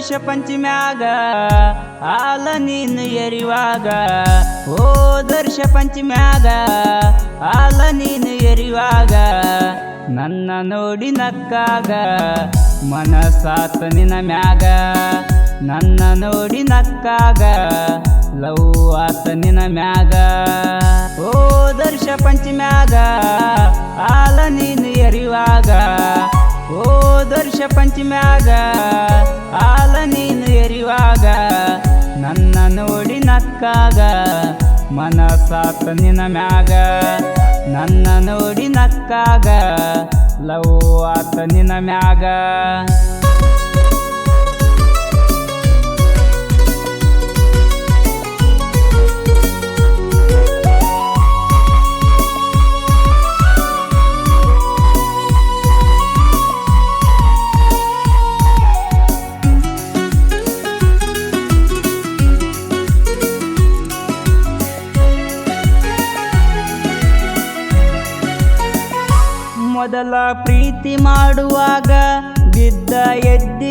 ಹೋದರ್ಷ ಪಂಚಮ್ಯಾಗ ಹಾಲ ನೀನು ಎರಿವಾಗ ಹೋದರ್ಷ ಪಂಚಮ್ಯಾಗ ಹಾಲ ನೀನು ಎರಿವಾಗ ನನ್ನ ನೋಡಿ ನಕ್ಕಾಗ ಮನಸಾತ ನಿನ ಮ್ಯಾಗ ನನ್ನ ನೋಡಿ ನಕ್ಕಾಗ ಲವ್ ಆತ ನಿನ ಮ್ಯಾಗ ಹೋದರ್ಷ ಪಂಚಮ್ಯಾಗ ಹಾಲ ನೀನು ಎರಿವಾಗ ಹೋದರ್ಷ ಪಂಚಮ್ಯಾಗ ಹಾಲ ನೀನು ಎರಿವಾಗ ನನ್ನ ನೋಡಿ ನಕ್ಕಾಗ ಮನಸಾತ ನಿನ ಮ್ಯಾಗ ನನ್ನ ನೋಡಿ ನಕ್ಕಾಗ ಲವ್ ಆತ ನಿನ ಮ್ಯಾಗ ಮೊದಲ ಪ್ರೀತಿ ಮಾಡುವಾಗ ಬಿದ್ದ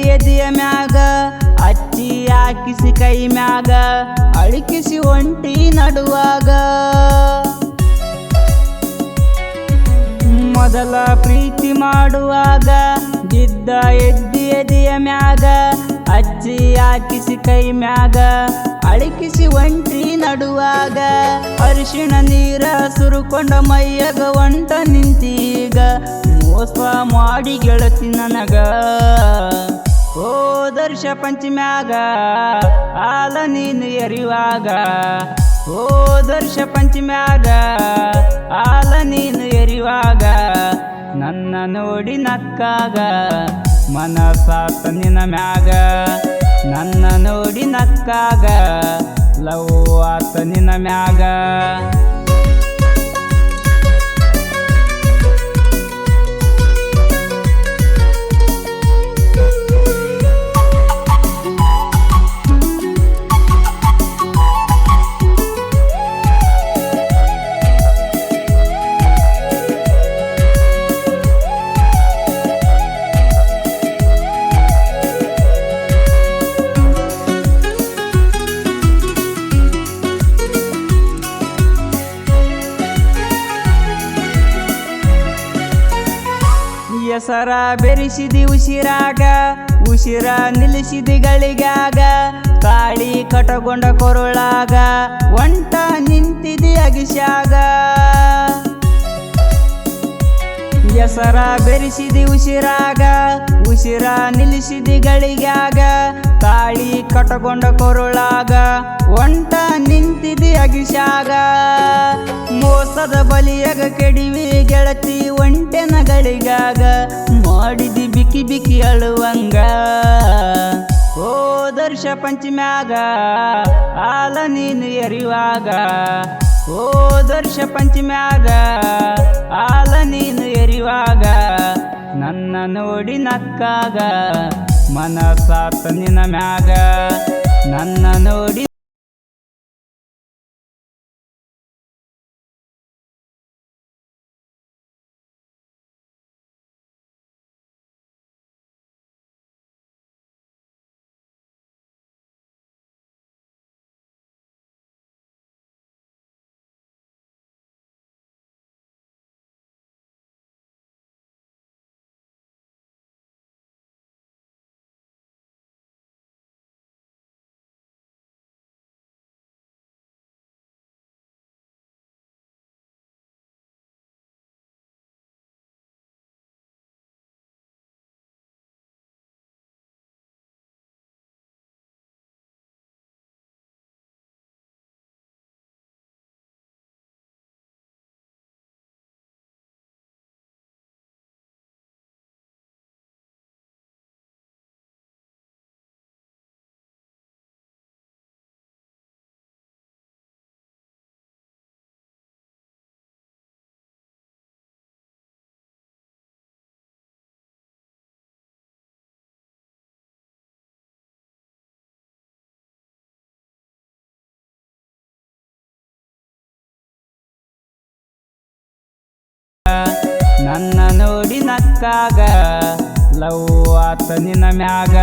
ಎದೆಯ ಮ್ಯಾಗ ಅಚ್ಚಿ ಹಾಕಿಸಿ ಕೈ ಮ್ಯಾಗ ಅಳಿಕಿಸಿ ಒಂಟಿ ನಡುವಾಗ ಮೊದಲ ಪ್ರೀತಿ ಮಾಡುವಾಗ ಬಿದ್ದ ಎದೆಯ ಮ್ಯಾಗ ಅಚ್ಚಿ ಹಾಕಿಸಿ ಕೈ ಮ್ಯಾಗ ಅಳಿಕಿಸಿ ಒಂಟಿ ನಡುವಾಗ ಅರಿಶಿಣ ನೀರ ಸುರುಕೊಂಡ ಮೈಯಗ ಒಂಟ ನಿಂತೀಗ ಮೋಸ ಮಾಡಿ ಗೆಳತಿ ನನಗ ಹೋದರ್ಷ ಪಂಚಮ್ಯಾಗ ಹಾಲ ನೀನು ಎರಿವಾಗ ಹೋದರ್ಷ ಪಂಚಮ್ಯಾಗ ಹಾಲ ನೀನು ಎರಿವಾಗ ನನ್ನ ನೋಡಿ ನಕ್ಕಾಗ ಮನಸಾತ ನಿನ ಮ್ಯಾಗ ನನ್ನ ನೋಡಿ ನಕ್ಕಾಗ ಲವ್ ಆತ ನಿನ ಮ್ಯಾಗ ಹೆಸರ ಬೆರೆಸಿದಿ ಉಸಿರಾಗ ಉಸಿರ ನಿಲ್ಲಿಸಿದಿ ಗಳಿಗಾಗ ಕಾಳಿ ಕಟಗೊಂಡ ಕೊರಳಾಗ ಒಂಟ ನಿಂತಿದಿ ಅಗಿಸ್ಯಾಗ ಹೆಸರ ಬೆರೆಸಿದಿ ಉಸಿರಾಗ ಉಸಿರ ನಿಲ್ಲಿಸಿದಿ ಗಳಿಗಾಗ ಕಾಳಿ ಕಟಗೊಂಡ ಕೊರಳಾಗ ಒಂಟ ನಿಂತಿದಿ ಅಗಿಸ್ಯಾಗ ಮೋಸದ ಬಲಿಯಾಗ ಕೆಡಿವಿ ಗೆಳತಿ ಒಂಟೆನ ಗಳಿಗಾಗ ಮಾಡಿದಿ ಬಿಕಿ ಬಿಕಿ ಅಳುವಂಗ ಹೋದರ್ಷ ಪಂಚಮ್ಯಾಗ ಹಾಲ ನೀನು ಎರಿವಾಗ ಹೋದರ್ಷ ಪಂಚಮ್ಯಾಗ ಹಾಲ ನೀನು ಎರಿವಾಗ ನನ್ನ ನೋಡಿ ನಕ್ಕಾಗ ಮನಸಾತ ನಿನ ಮ್ಯಾಗ ನನ್ನ ನೋಡಿ ನನ್ನ ನೋಡಿ ನಕ್ಕಾಗ ಲವ್ ಆತ ನಿನ ಮ್ಯಾಗ